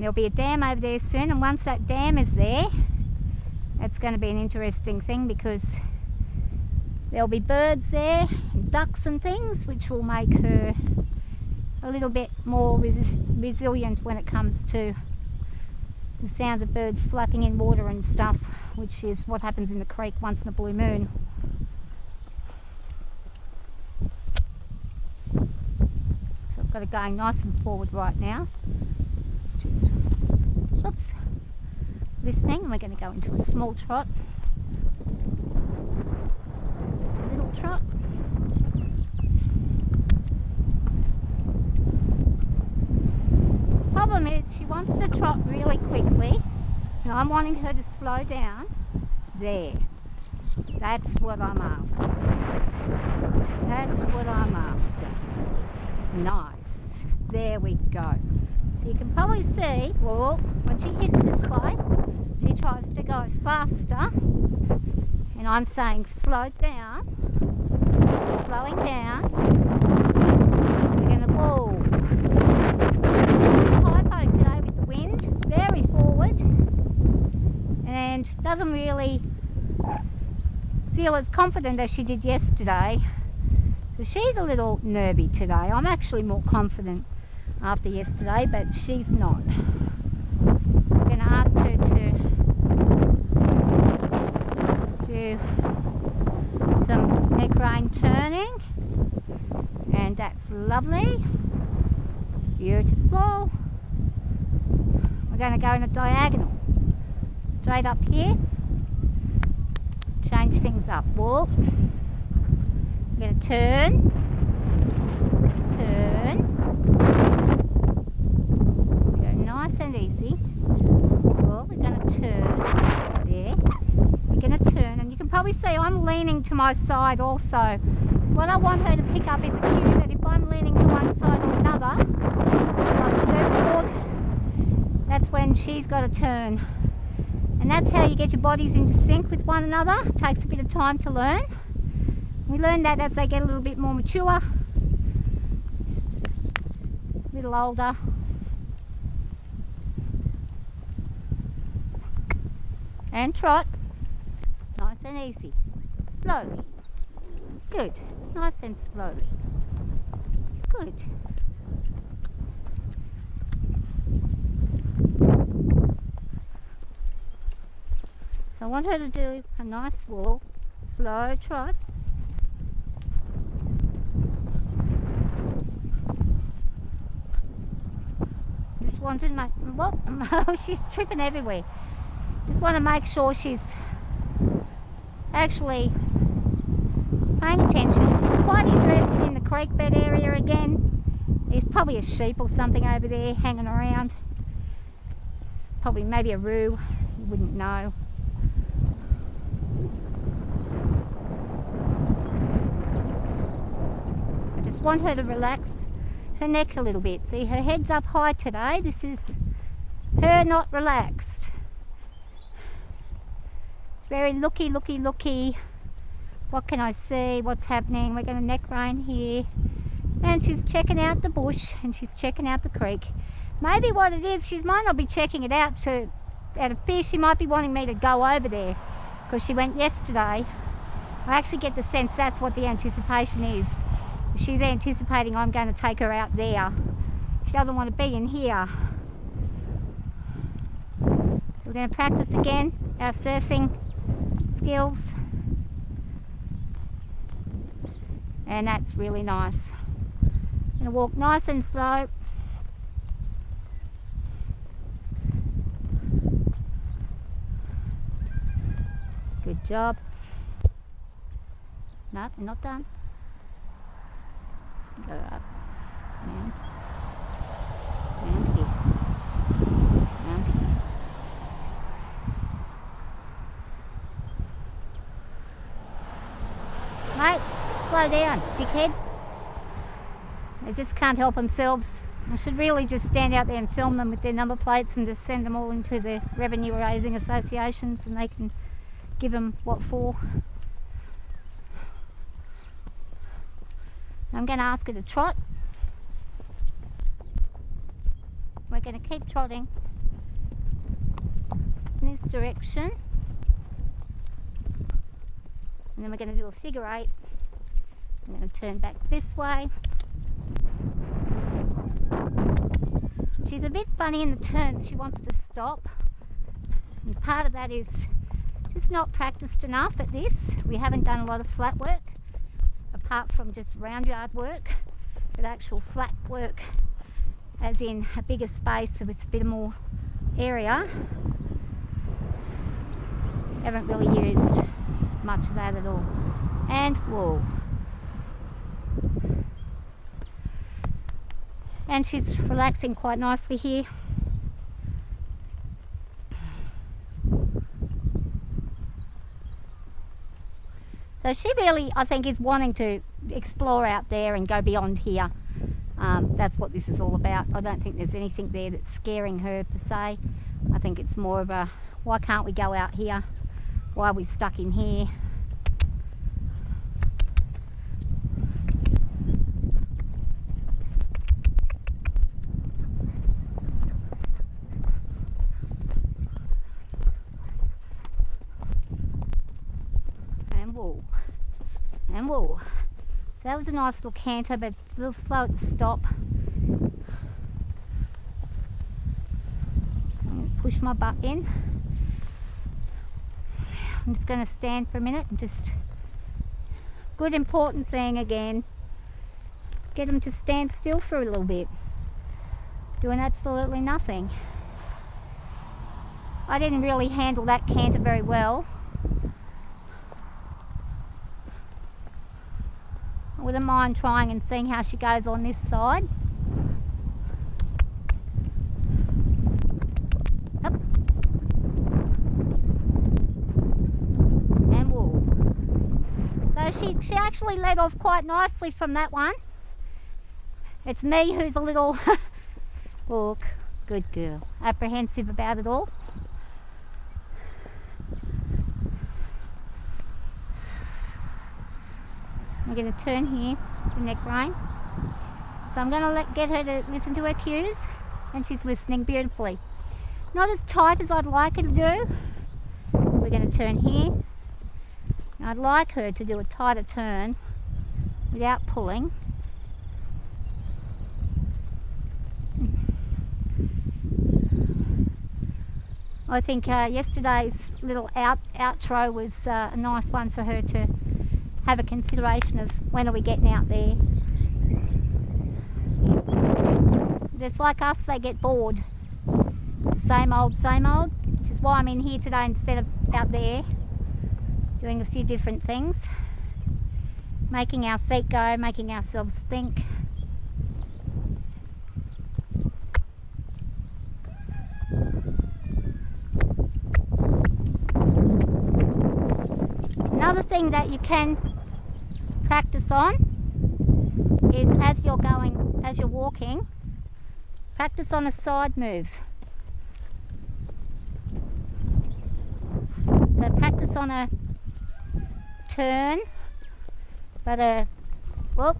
There'll be a dam over there soon, and once that dam is there, that's going to be an interesting thing, because there'll be birds there, ducks and things, which will make her a little bit more resilient when it comes to the sounds of birds flapping in water and stuff, which is what happens in the creek once in a blue moon. So I've got it going nice and forward right now. Just, whoops, listening, and we're going to go into a small trot. Just a little trot. Problem is, she wants to trot really quickly, and I'm wanting her to slow down. There. That's what I'm after. That's what I'm after. Nice. There we go. So you can probably see, well, when she hits this way, she tries to go faster, and I'm saying slow down, slowing down. We're going to, whoa. Hypo today with the wind, very forward, and doesn't really feel as confident as she did yesterday. So she's a little nervy today. I'm actually more confident after yesterday, but she's not. I'm going to ask her to do some neck rein turning, and that's lovely. Beautiful. We're going to go in a diagonal. Straight up here. Change things up. Walk. I'm going to turn. Turn. Go nice and easy. Well, we're going to turn. There. We're going to turn, and you can probably see I'm leaning to my side also. So what I want her to pick up is a cue that if I'm leaning to one side or another, like a surfboard, that's when she's got to turn. And that's how you get your bodies into sync with one another. It takes a bit of time to learn. We learn that as they get a little bit more mature, a little older. And trot. Nice and easy. Slowly. Good. Nice and slowly. Good. So I want her to do a nice walk, slow trot. Just want to make, well, she's tripping everywhere. Just want to make sure she's actually paying attention. She's quite interested in the creek bed area again. There's probably a sheep or something over there hanging around. It's probably maybe a roo, you wouldn't know. I just want her to relax her neck a little bit. See, her head's up high today. This is her not relaxed. Very looky. What can I see? What's happening? We're going to neck rein here. And she's checking out the bush, and she's checking out the creek. Maybe what it is, she might not be checking it out out of fear. She might be wanting me to go over there, because she went yesterday. I actually get the sense that's what the anticipation is. She's anticipating I'm going to take her out there. She doesn't want to be in here. So we're going to practice again our surfing skills. And that's really nice. I'm going to walk nice and slow. Good job. No, we're not done. Go up. Round. Round here. Round here. Mate, slow down, dickhead. They just can't help themselves. I should really just stand out there and film them with their number plates and just send them all into the revenue raising associations, and they can give them what for. I'm going to ask her to trot. We're going to keep trotting direction. And then we're going to do a figure 8. I'm going to turn back this way. She's a bit funny in the turns. She wants to stop. And part of that is just not practiced enough at this. We haven't done a lot of flat work, apart from just round yard work, but actual flat work, as in a bigger space with a bit more area. Haven't really used much of that at all. And whoa. And she's relaxing quite nicely here. So she really, I think, is wanting to explore out there and go beyond here. That's what this is all about. I don't think there's anything there that's scaring her per se. I think it's more of a, why can't we go out here? Why are we stuck in here? And whoa. And whoa. So that was a nice little canter, but a little slow at the stop. I'm going to push my butt in. I'm just going to stand for a minute and just, good important thing again, get them to stand still for a little bit, doing absolutely nothing. I didn't really handle that canter very well. I wouldn't mind trying and seeing how she goes on this side. Up. And whoa. So she actually led off quite nicely from that one. It's me who's a little, look, good girl, apprehensive about it all. I'm going to turn here to neck rein. So I'm going to get her to listen to her cues, and she's listening beautifully. Not as tight as I'd like her to do. We're going to turn here. And I'd like her to do a tighter turn without pulling. I think yesterday's little outro was a nice one for her to have a consideration of when are we getting out there. Just like us, they get bored. Same old, which is why I'm in here today instead of out there doing a few different things. Making our feet go, making ourselves think. Another thing that you can practice on is as you're walking, practice on a side move. So practice on a turn, but whoop,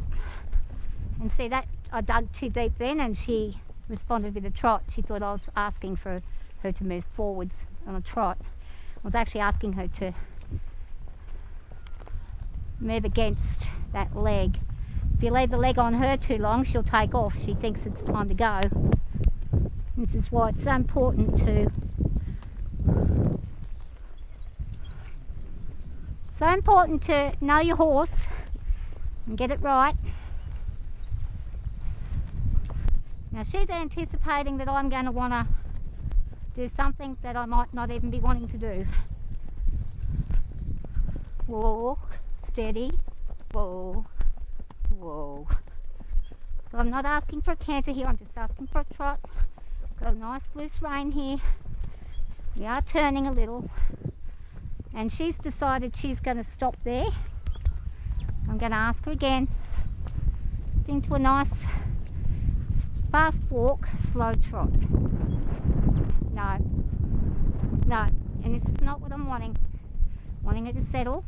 and see that I dug too deep then and she responded with a trot. She thought I was asking for her to move forwards on a trot. I was actually asking her to move against that leg. If you leave the leg on her too long, she'll take off. She thinks it's time to go. This is why it's so important to know your horse and get it right. Now she's anticipating that I'm going to want to do something that I might not even be wanting to do. Whoa. Steady, whoa, whoa. So I'm not asking for a canter here, I'm just asking for a trot. Got a nice loose rein here. We are turning a little. And she's decided she's going to stop there. I'm going to ask her again. Into a nice fast walk, slow trot. No. And this is not what I'm wanting. I'm wanting her to settle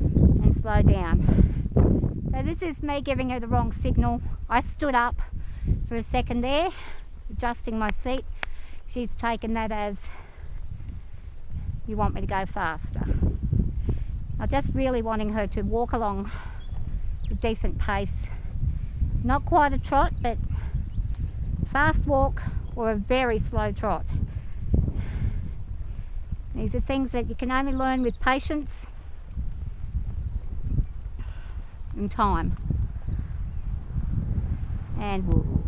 and slow down. So this is me giving her the wrong signal. I stood up for a second there, adjusting my seat. She's taken that as you want me to go faster. I'm just really wanting her to walk along a decent pace. Not quite a trot, but fast walk or a very slow trot. These are things that you can only learn with patience and time. And whoa.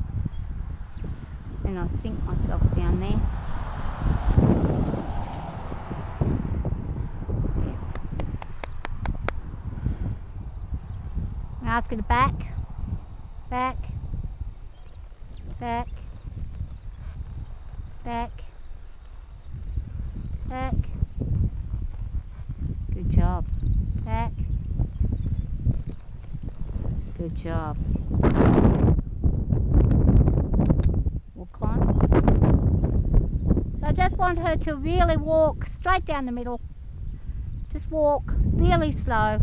And I'll sink myself down there. I ask her to back, back, back, back, back. Good job. Back. Good job. Walk on. So I just want her to really walk straight down the middle. Just walk really slow.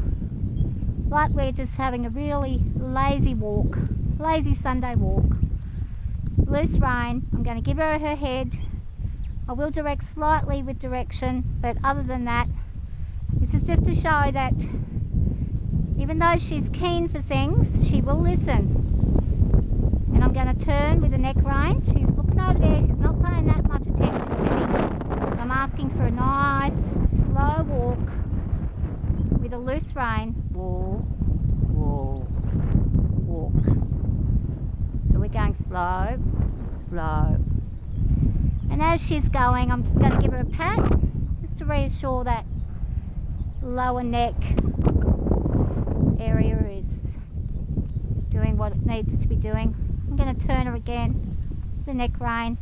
Like we're just having a really lazy walk, lazy Sunday walk. Loose rein. I'm going to give her her head. I will direct slightly with direction, but other than that, this is just to show that even though she's keen for things, she will listen. And I'm going to turn with the neck rein. She's looking over there. She's not paying that much attention to me. I'm asking for a nice, slow walk with a loose rein. Walk, walk, walk. So we're going slow, slow. And as she's going, I'm just going to give her a pat, just to reassure that lower neck area is doing what it needs to be doing. I'm going to turn her again, the neck rein.